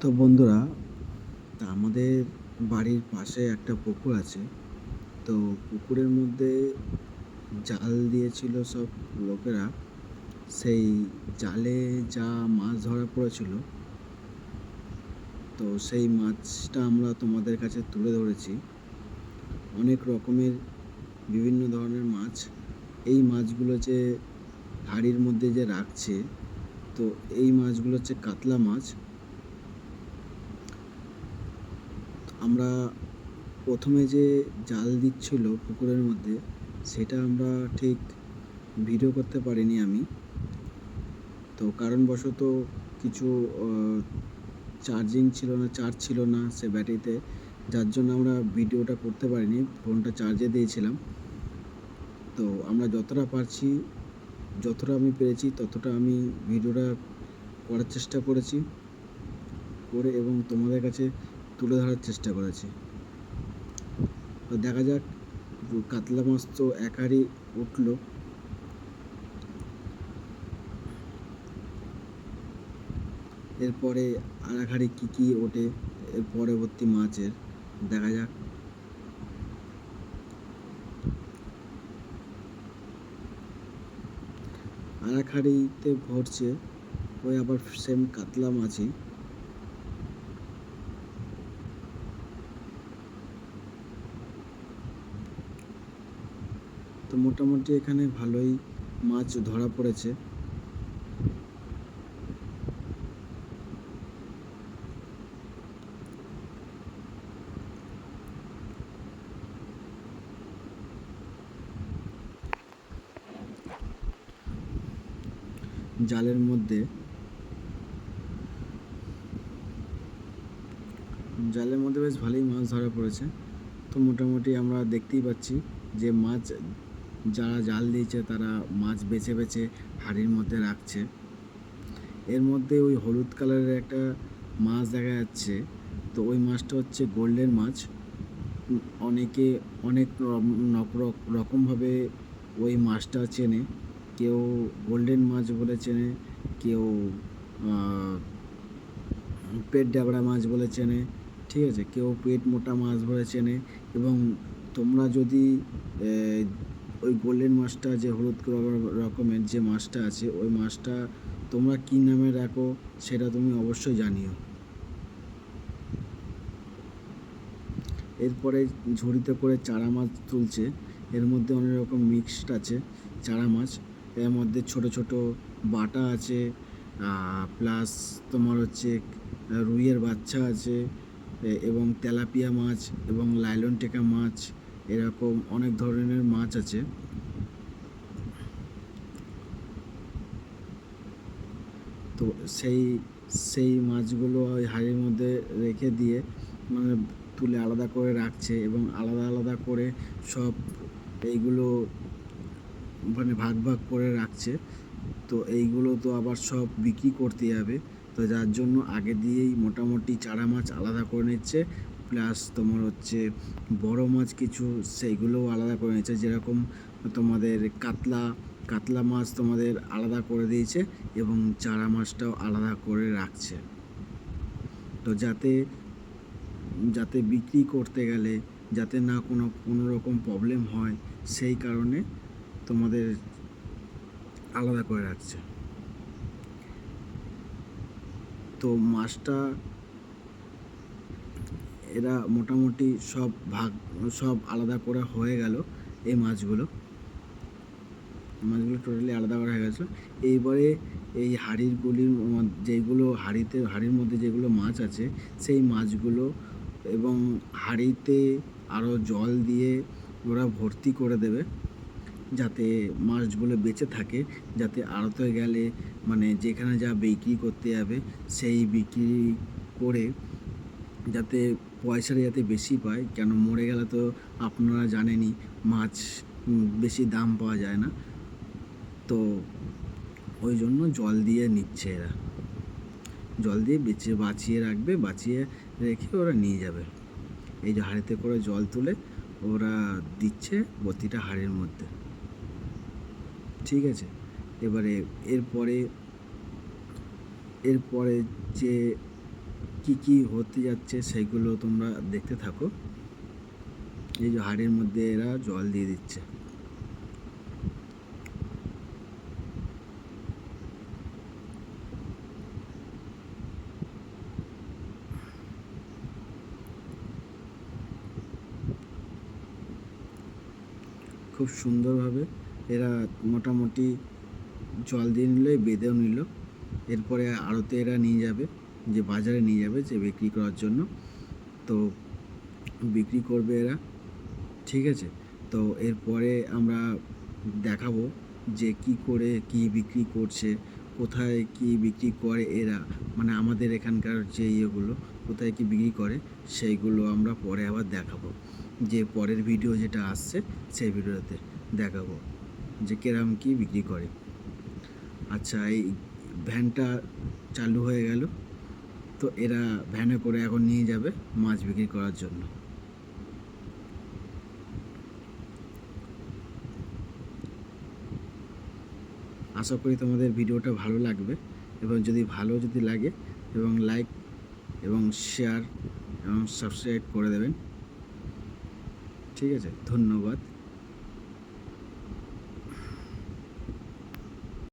তো বন্ধুরা, আমাদের বাড়ির পাশে একটা পুকুর আছে। তো পুকুরের মধ্যে জাল দিয়েছিল সব লোকেরা। সেই জালে যা মাছ ধরা পড়েছিল, তো সেই মাছটা আমরা তোমাদের কাছে তুলে ধরেছি। অনেক রকমের বিভিন্ন ধরনের মাছ। এই মাছগুলো যে হাঁড়ির মধ্যে যে রাখছে, তো এই মাছগুলো হচ্ছে কাতলা মাছ। আমরা প্রথমে যে জাল দিচ্ছিল পুকুরের মধ্যে, সেটা আমরা ঠিক ভিডিও করতে পারিনি আমি। তো কারণবশত কিছু চার্জ ছিল না সে ব্যাটারিতে, যার জন্য আমরা ভিডিওটা করতে পারিনি। ফোনটা চার্জে দিয়েছিলাম। তো আমরা যতটা আমি পেরেছি ততটা আমি ভিডিওটা করার চেষ্টা করেছি এবং তোমাদের কাছে তুলে ধরার চেষ্টা করেছি। তো দেখা যাক, কাতলা মাছ তো এক হাঁড়ি উঠলো। এরপরে আর এক হাঁড়ি কী ওঠে এর পরবর্তী মাছের, দেখা যাক। আর এক হাঁড়িতে ভরছে ওই আবার সেম কাতলা মাছই। তো মোটামুটি এখানে ভালোই মাছ ধরা পড়েছে। জালের মধ্যে বেশ ভালোই মাছ ধরা পড়েছে। তো মোটামুটি আমরা দেখতেই পাচ্ছি যে মাছ যারা জাল দিয়েছে তারা মাছ বেছে বেছে হাঁড়ির মধ্যে রাখছে। এর মধ্যে ওই হলুদ কালারের একটা মাছ দেখা যাচ্ছে। তো ওই মাছটা হচ্ছে গোল্ডেন মাছ। অনেকে অনেক রকমভাবে ওই মাছটা চেনে। কেউ গোল্ডেন মাছ বলে চেনে, কেউ পেট ডাবড়া মাছ বলে চেনে, ঠিক আছে, কেউ পেট মোটা মাছ বলে চেনে। এবং তোমরা যদি ওই গোল্ডেন মাছটা, যে হলুদ রকমের যে মাছটা আছে, ওই মাছটা তোমরা কী নামে রাখো সেটা তুমি অবশ্যই জানিও। এরপরে ঝুড়িতে করে চারা মাছ তুলছে। এর মধ্যে অনেক রকম মিক্সড আছে চারা মাছ। এর মধ্যে ছোট ছোট বাটা আছে, প্লাস তোমার হচ্ছে রুইয়ের বাচ্চা আছে, এবং তেলাপিয়া মাছ এবং লাইলন টেকা মাছ, এরকম অনেক ধরনের মাছ আছে। তো সেই মাছগুলো ওই হাঁড়ির মধ্যে রেখে দিয়ে মানে তুলে আলাদা করে রাখছে এবং আলাদা আলাদা করে সব এইগুলো মানে ভাগ ভাগ করে রাখছে। তো এইগুলো তো আবার সব বিক্রি করতে যাবে, তো যার জন্য আগে দিয়েই মোটামুটি চারা মাছ আলাদা করে নিচ্ছে। প্লাস তোমার হচ্ছে বড় মাছ কিছু সেইগুলোও আলাদা করে নিচ্ছে। যেরকম তোমাদের কাতলা মাছ তোমাদের আলাদা করে দিয়েছে এবং চারা মাছটাও আলাদা করে রাখছে। তো যাতে বিক্রি করতে গেলে যাতে না কোনো রকম প্রবলেম হয়, সেই কারণে তোমাদের আলাদা করে রাখছে। তো মাছটা এরা মোটামুটি সব আলাদা করা হয়ে গেল। এই মাছগুলো টোটালি আলাদা করা হয়ে গেছে। এইবারে এই হাঁড়ির মধ্যে যেগুলো মাছ আছে, সেই মাছগুলো এবং হাঁড়িতে আরও জল দিয়ে ওরা ভর্তি করে দেবে, যাতে মাছগুলো বেঁচে থাকে। যাতে আড়তে গেলে মানে যেখানে যা বিক্রি করতে যাবে সেই বিক্রি করে যাতে পয়সাটা যাতে বেশি পায়। কেন মরে গেলে তো আপনারা জানেনই মাছ বেশি দাম পাওয়া যায় না। তো ওই জন্য জল দিয়ে নিচ্ছে এরা, জল দিয়ে বাঁচিয়ে রাখবে, বাঁচিয়ে রেখে ওরা নিয়ে যাবে। এই যে হাঁড়িতে করে জল তুলে ওরা দিচ্ছে প্রতিটা হাঁড়ির মধ্যে, ঠিক আছে। এবারে এরপরে যে কি কি হতে যাচ্ছে সেগুলো তোমরা দেখতে থাকো। এই যে হাড়ির মধ্যে এরা জল দিয়ে দিচ্ছে। খুব সুন্দরভাবে এরা মোটামুটি জল দিয়ে নিল, বেঁধেও নিল। এরপরে আড়তে এরা নিয়ে যাবে, যে বাজারে নিয়ে যাবে যে বিক্রি করার জন্য। তো বিক্রি করবে এরা, ঠিক আছে। তো এরপরে আমরা দেখাবো যে কি করে কি বিক্রি করছে, কোথায় কি বিক্রি করে এরা, মানে আমাদের এখানকার যে ইয়েগুলো কোথায় কি বিক্রি করে সেইগুলো আমরা পরে আবার দেখাবো। যে পরের ভিডিও যেটা আসছে সেই ভিডিওতে দেখাবো যে কেরম কি বিক্রি করে। আচ্ছা, এই ভ্যানটা চালু হয়ে গেল। তো এরা ভ্যানে করে এখন নিয়ে যাবে মাছ বিক্রি করার জন্য। আশা করি তোমাদের ভিডিওটা ভালো লাগবে, এবং যদি লাগে এবং লাইক এবং শেয়ার এবং সাবস্ক্রাইব করে দেবেন, ঠিক আছে। ধন্যবাদ।